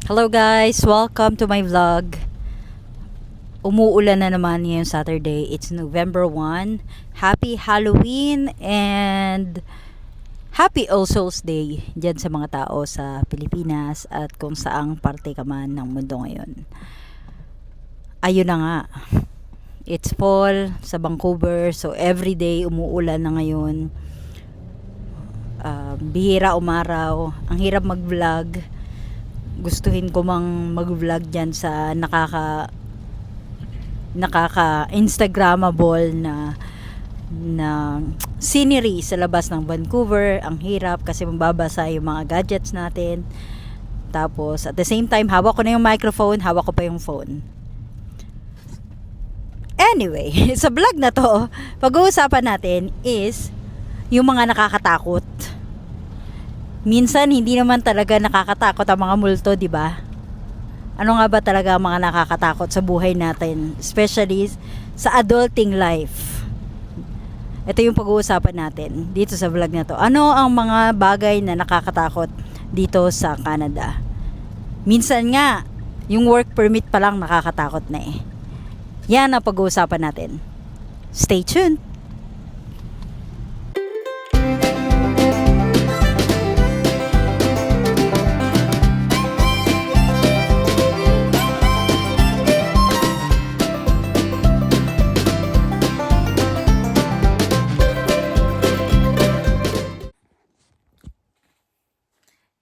Hello guys, welcome to my vlog. Umuulan na naman ngayong Saturday. It's November 1. Happy Halloween and Happy All Souls Day dyan sa mga tao sa Pilipinas at kung saang parte ka man ng mundo ngayon. Ayun na nga. It's fall sa Vancouver, so everyday umuulan na ngayon. Bihira umaraw. Ang hirap mag-vlog. Gustuhin ko mang mag-vlog dyan sa nakaka-instagrammable na scenery sa labas ng Vancouver. Ang hirap kasi mababasa yung mga gadgets natin. Tapos at the same time, hawak ko na yung microphone, hawak ko pa yung phone. Anyway, sa vlog na to, pag-uusapan natin is yung mga nakakatakot. Minsan hindi naman talaga nakakatakot ang mga multo, di ba? Ano nga ba talaga ang mga nakakatakot sa buhay natin, especially sa adulting life? Ito yung pag-uusapan natin dito sa vlog na to. Ano ang mga bagay na nakakatakot dito sa Canada? Minsan nga, yung work permit pa lang nakakatakot na eh. Yan ang pag-uusapan natin. Stay tuned!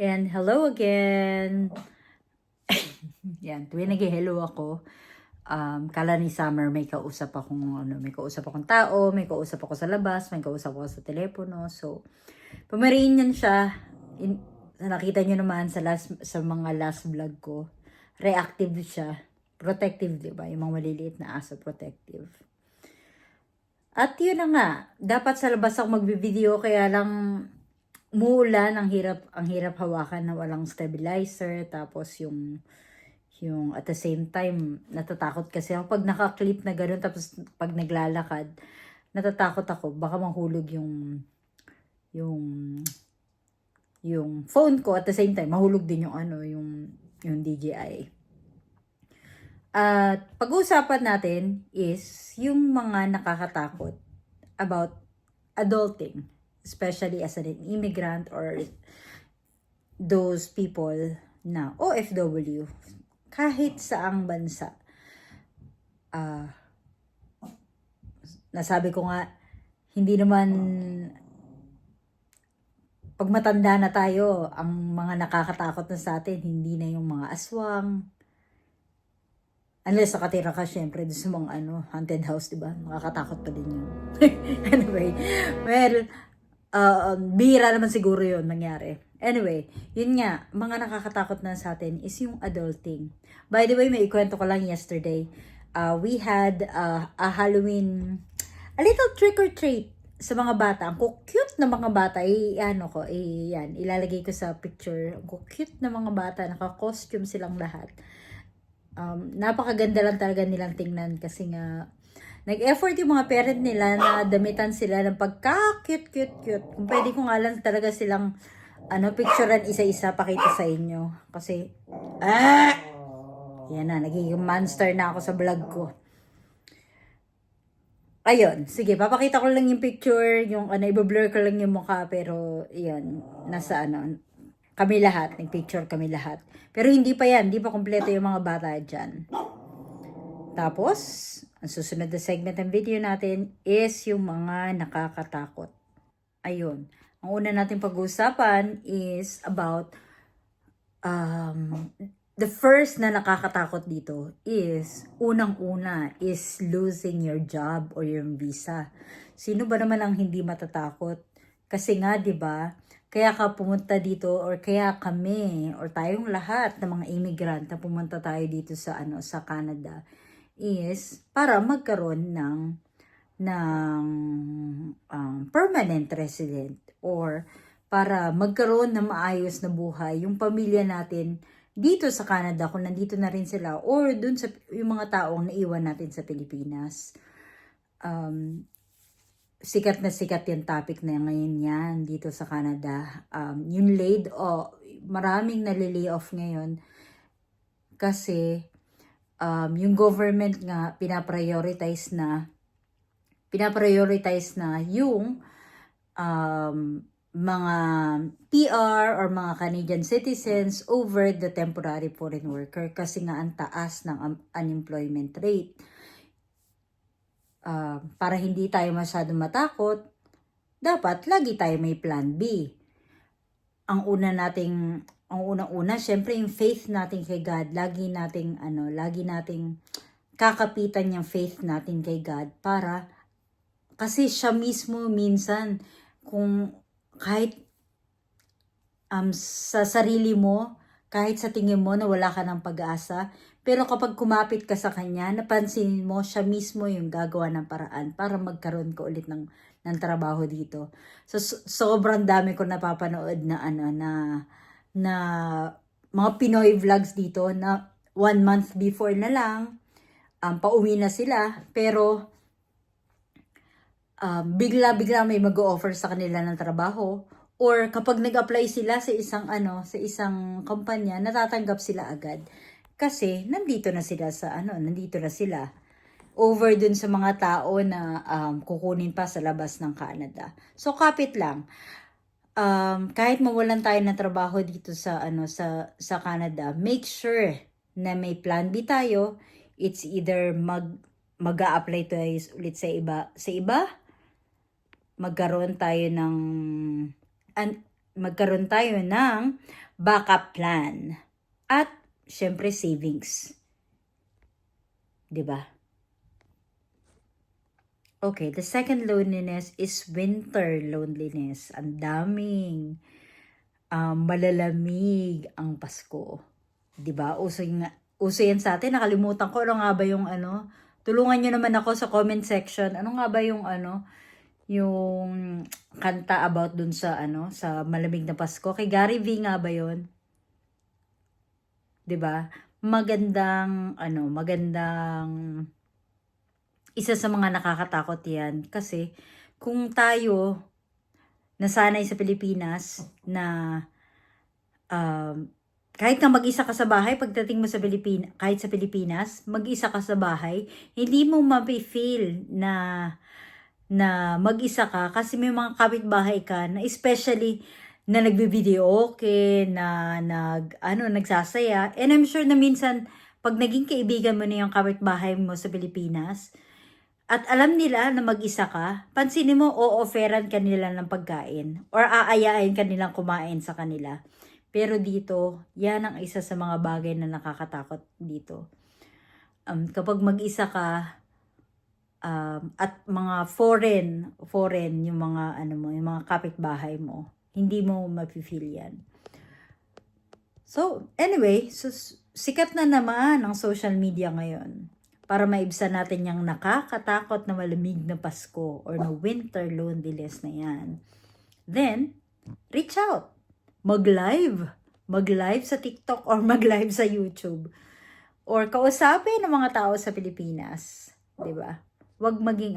And hello again. Yan, tuwing nag-hello ako, kala ni Summer may kausap akong tao, may kausap ako sa labas, may kausap ako sa telepono. So, pumariin yan siya. Nakita niyo naman sa mga last vlog ko. Reactive siya. Protective, di ba? Yung mga maliliit na aso, protective. At yun na nga, dapat sa labas ako magbi-video, kaya lang umuulan, ang hirap hawakan na walang stabilizer. Tapos yung at the same time, natatakot kasi ako pag naka-clip na gano'n, tapos pag naglalakad, natatakot ako, baka mahulog yung phone ko, at the same time, mahulog din yung DJI. At pag-uusapan natin is yung mga nakakatakot about adulting, especially as an immigrant or those people na OFW, kahit saang bansa. Nasabi ko nga, hindi naman pag matanda na tayo, ang mga nakakatakot na sa atin, hindi na yung mga aswang. Unless nakatira ka, syempre, doon sa mga haunted house, diba? Nakakatakot pa din yun. Anyway, well, bihira naman siguro yun nangyari. Anyway, yun nga, mga nakakatakot na sa atin is yung adulting. By the way, may ikwento ko lang yesterday. We had a Halloween, a little trick or treat sa mga bata. Ang cute na mga bata, yan, ilalagay ko sa picture. Ang cute na mga bata, naka-costume silang lahat. Napakaganda lang talaga nilang tingnan kasi nga, nag-effort yung mga parent nila na damitan sila ng pagka-cute. Kung pwede ko nga lang talaga silang picturean isa-isa, pakita sa inyo. Kasi, yan na, nagiging monster na ako sa vlog ko. Ayun, sige, papakita ko lang yung picture, i-blur ko lang yung mukha, pero, yan, nasa kami lahat, nag-picture kami lahat. Pero hindi pa yan, hindi pa kompleto yung mga bata dyan. Tapos, ang susunod na segment ng video natin is yung mga nakakatakot. Ayun. Ang una natin pag-uusapan is about the first na nakakatakot dito is, unang-una is losing your job or your visa. Sino ba naman ang hindi matatakot? Kasi nga, 'di ba? Kaya ka pumunta dito, or kaya kami or tayong lahat ng mga immigrant na pumunta tayo dito sa sa Canada is para magkaroon ng permanent resident, or para magkaroon ng maayos na buhay yung pamilya natin dito sa Canada kung nandito na rin sila, or dun sa yung mga taong naiwan natin sa Pilipinas. Sikat na sikat yung topic na ngayon yan dito sa Canada. Yung maraming nalilay off ngayon Kasi yung government nga pinaprioritize na yung mga PR or mga Canadian citizens over the temporary foreign worker kasi nga ang taas ng unemployment rate. Para hindi tayo masyadong matakot, dapat lagi tayo may plan B. Ang unang-una, syempre yung faith natin kay God, lagi nating kakapitan yung faith natin kay God kasi siya mismo minsan kung kahit sa sarili mo, kahit sa tingin mo na wala ka ng pag-asa, pero kapag kumapit ka sa kanya, napansin mo siya mismo yung gagawa ng paraan para magkaroon ka ulit ng trabaho dito. So sobrang dami ko napapanood na na mga Pinoy vlogs dito na 1 month before na lang pauwi na sila, pero bigla-bigla may mag-o-offer sa kanila ng trabaho, or kapag nag-apply sila sa isang kumpanya, natatanggap sila agad kasi nandito na sila over dun sa mga tao na kukunin pa sa labas ng Canada. So kapit lang, kahit mawalan tayo ng trabaho dito sa Canada, make sure na may plan B tayo. It's either mag-a-apply tayo ulit sa iba, magkaroon tayo ng backup plan, at syempre savings, 'di ba? Okay, the second loneliness is winter loneliness. Ang daming malalamig ang Pasko, 'di ba? Uso yan sa atin. Nakalimutan ko ano nga ba yung tulungan niyo naman ako sa comment section. Ano nga ba yung yung kanta about dun sa sa malamig na Pasko? Kay Gary V nga ba 'yon? 'Di ba? Magandang isa sa mga nakakatakot 'yan kasi kung tayo nasanay sa Pilipinas na kahit na mag-isa ka sa bahay, pagdating mo kahit sa Pilipinas, mag-isa ka sa bahay, hindi mo mafe-feel na mag-isa ka kasi may mga kapitbahay ka na especially na nagbi-video okay, na nagsasaya. And I'm sure na minsan pag naging kaibigan mo na yung kapitbahay mo sa Pilipinas at alam nila na mag-isa ka, pansinin mo o-offeran ka nila ng pagkain or aayain ka nilang kumain sa kanila. Pero dito, yan ang isa sa mga bagay na nakakatakot dito. Kapag mag-isa ka, at mga foreign yung mga yung mga kapitbahay mo, hindi mo mafe-feel yan. So anyway, sikat na naman ang social media ngayon para maibsan natin yung nakakatakot na malamig na Pasko or na winter loneliness na yan. Then reach out, mag-live sa TikTok or mag-live sa YouTube, or kausapin ng mga tao sa Pilipinas, 'di ba? Wag maging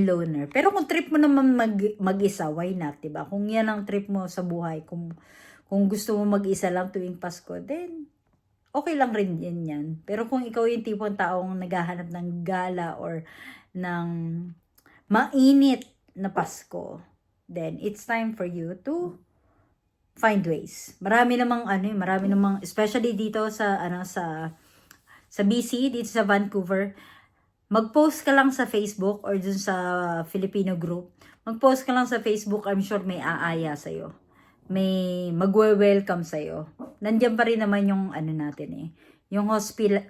loner. Pero kung trip mo naman mag-isa, why not, 'di ba? Kung 'yan ang trip mo sa buhay, kung gusto mo mag-isa lang tuwing Pasko, then okay lang rin yan. Pero kung ikaw yung tipong taong naghahanap ng gala or ng mainit na Pasko, then it's time for you to find ways. Marami namang especially dito sa BC, dito sa Vancouver, mag-post ka lang sa Facebook or dun sa Filipino group. Mag-post ka lang sa Facebook, I'm sure may aaya sa'yo. May magwe-welcome sa'yo. Nandiyan pa rin naman yung natin yung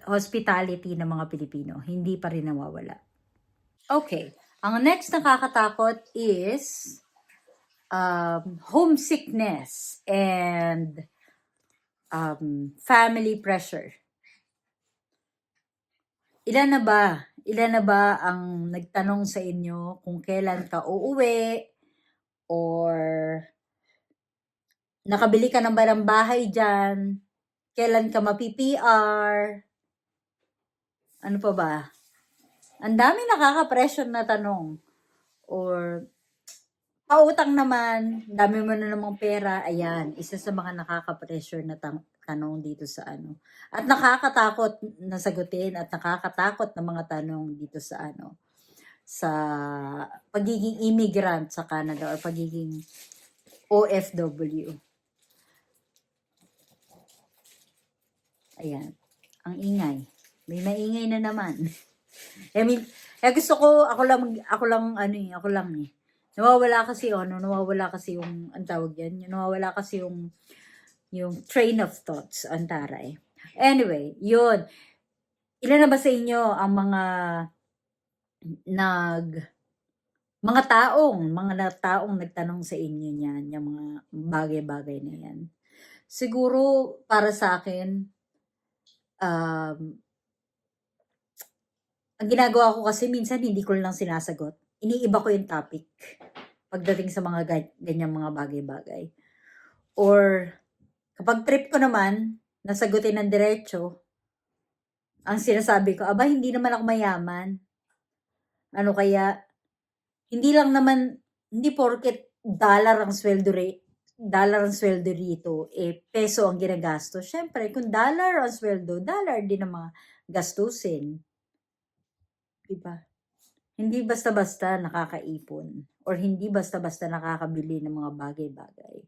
hospitality ng mga Pilipino. Hindi pa rin nawawala. Okay. Ang next nakakatakot is homesickness and family pressure. Ilan na ba ang nagtanong sa inyo kung kailan ka uuwi, or nakabili ka na ba ng bahay dyan? Kailan ka mapi-PR? Ano pa ba? Ang dami nakaka-pressure na tanong. Or Pautang naman, dami mo na namang pera, ayan, isa sa mga nakaka-pressure na tanong dito sa ano. At nakakatakot na sagutin at nakakatakot na mga tanong dito sa ano, sa pagiging immigrant sa Canada or pagiging OFW. Ayan, ang ingay. May maingay na naman. I mean, gusto ko, ako lang eh. Nawawala kasi yung, ang tawag yan, nawawala kasi yung train of thoughts, ang taray. Anyway, yun. Ilan na ba sa inyo ang mga taong nagtanong sa inyo niyan, yung mga bagay-bagay na yan. Siguro, para sa akin, ang ginagawa ko kasi minsan hindi ko lang sinasagot. Iniiba ko yung topic pagdating sa mga ganyang mga bagay-bagay. Or kapag trip ko naman, nasagutin ng diretso, ang sinasabi ko, aba, hindi naman ako mayaman. Ano kaya, hindi porket dollar ang sweldo rito, peso ang ginagastos. Syempre, kung dollar ang sweldo, dollar din ang mga gastusin. Diba? Hindi basta-basta nakakaipon or hindi basta-basta nakakabili ng mga bagay-bagay.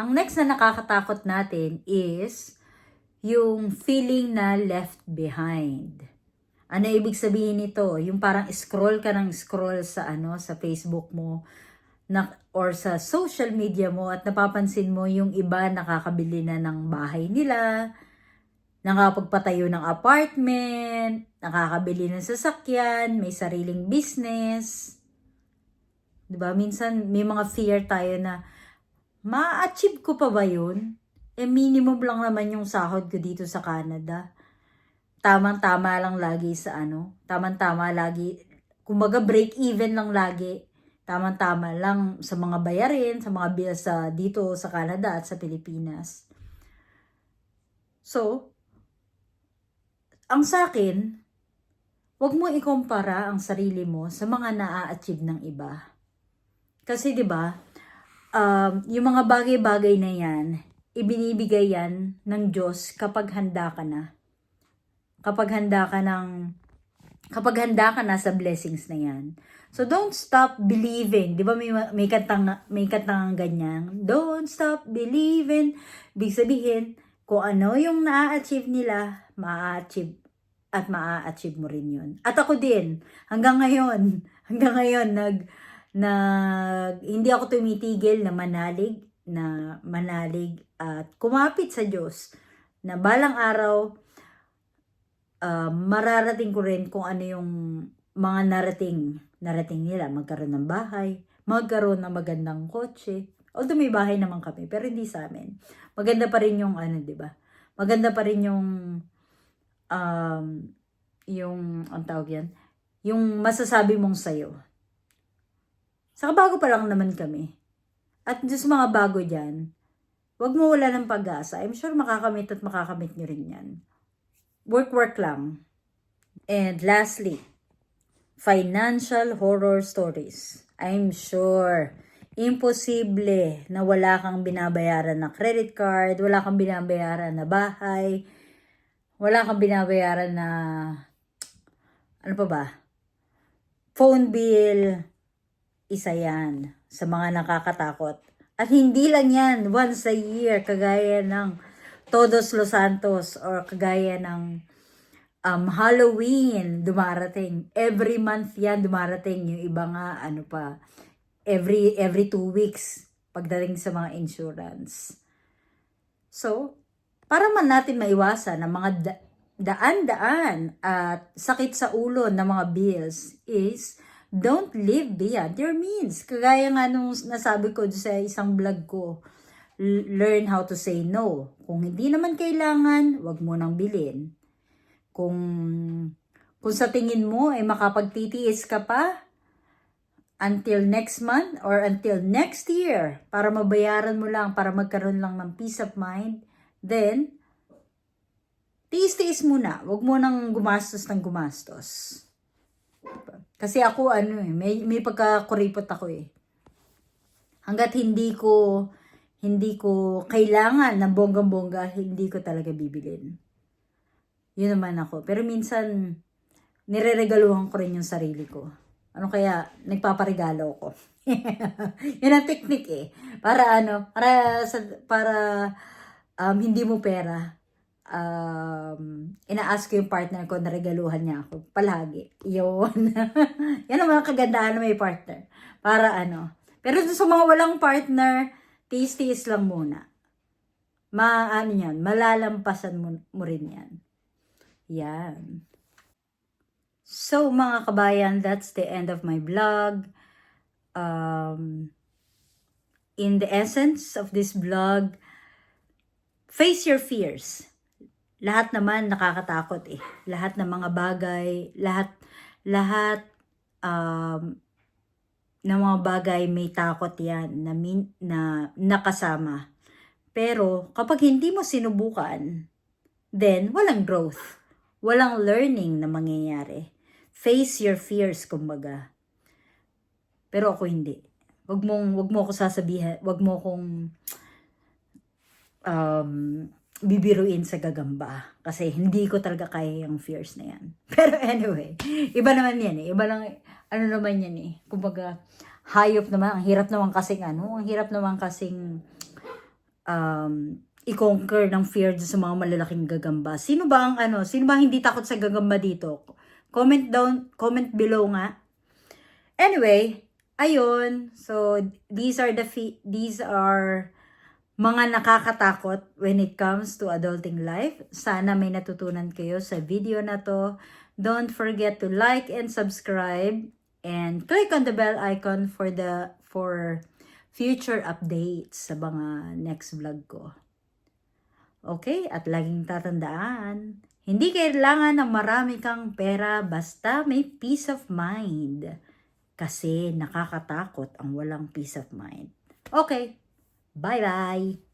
Ang next na nakakatakot natin is yung feeling na left behind. Ano ibig sabihin nito? Yung parang scroll sa sa Facebook mo or sa social media mo at napapansin mo yung iba nakakabili na ng bahay nila, nakapagpatayo ng apartment, nakakabili ng sasakyan, may sariling business. 'Di ba? Minsan may mga fear tayo na ma-achieve ko pa ba 'yun? Minimum lang naman yung sahod ko dito sa Canada. Tamang-tama lang lagi sa tamang-tama lagi. Kumbaga break even lang lagi. Tamang-tama lang sa mga bayarin, sa mga bills dito sa Canada at sa Pilipinas. So, ang sa akin, wag mo ikumpara ang sarili mo sa mga naa-achieve ng iba. Kasi 'di ba, yung mga bagay-bagay na 'yan, ibinibigay yan ng Diyos kapag handa ka na. Kapag handa ka na sa blessings na yan. So don't stop believing. 'Di ba may kantang ganyan? Don't stop believing. Ibig sabihin, kung ano yung na-achieve nila, maa-achieve mo rin yun. At ako din, hanggang ngayon, hindi ako tumitigil na manalig at kumapit sa Diyos na balang araw, mararating ko rin kung ano yung mga narating nila. Magkaroon ng bahay, magkaroon ng magandang kotse. Although may bahay naman kami, pero hindi sa amin. Maganda pa rin yung di ba? Maganda pa rin yung ang tawag yan, yung masasabi mong sayo. Saka bago pa lang naman kami. At just mga bago dyan, wag mo wala ng pag-asa. I'm sure makakamit nyo rin yan. Work lang. And lastly, financial horror stories. I'm sure, imposible na wala kang binabayaran na credit card, wala kang binabayaran na bahay, wala kang binabayaran na, ano pa ba? Phone bill, isa yan sa mga nakakatakot. At hindi lang yan, once a year, kagaya ng Todos Los Santos or kagaya ng Halloween, dumarating. Every month yan, dumarating. Yung iba nga, every 2 weeks, pagdating sa mga insurance. So, para man natin maiwasan ang mga daan-daan at sakit sa ulo ng mga bills is, don't live beyond your means. Kagaya nga nung nasabi ko sa isang vlog ko, learn how to say no. Kung hindi naman kailangan, wag mo nang bilhin. Kung sa tingin mo ay makapagtitiis ka pa until next month or until next year para mabayaran mo lang, para magkaroon lang ng peace of mind, then tiis-tiis muna. Wag mo nang gumastos ng gumastos. Kasi ako may pagkakuripot ako . Hanggat hindi ko kailangan ng bonggang-bongga, hindi ko talaga bibilin. Yun naman ako. Pero minsan, nireregaluhan ko rin yung sarili ko. Ano kaya, nagpaparegalo ko. Yun ang technique eh. Para hindi mo pera. Ina-ask ko yung partner ko na regaluhan niya ako. Palagi. Yun. Yan ang mga kagandahan na may partner. Para Pero sa mga walang partner, tiis-tiis lang muna. Yan, malalampasan mo rin yan. Yan. So, mga kabayan, that's the end of my vlog. In the essence of this vlog, face your fears. Lahat naman nakakatakot eh. Lahat ng mga bagay, lahat ng mga bagay may takot yan na nakasama. Pero kapag hindi mo sinubukan, then walang growth. Walang learning na mangyayari. Face your fears, kumbaga. Pero ako hindi. Wag mo ako sasabihin, wag mo akong bibiruin sa gagamba. Kasi hindi ko talaga kaya yung fears na yan. Pero anyway, iba naman yan eh. Iba lang, naman yan eh. Kumbaga, hayop naman. Ang hirap naman kasing i-conquer ng fear sa mga malalaking gagamba. Sino ba hindi takot sa gagamba dito? Comment below nga. Anyway, ayun. So, these are mga nakakatakot when it comes to adulting life. Sana may natutunan kayo sa video na to. Don't forget to like and subscribe and click on the bell icon for future updates sa mga next vlog ko. Okay? At laging tatandaan, hindi kailangan ng marami kang pera basta may peace of mind. Kasi nakakatakot ang walang peace of mind. Okay. Bye-bye!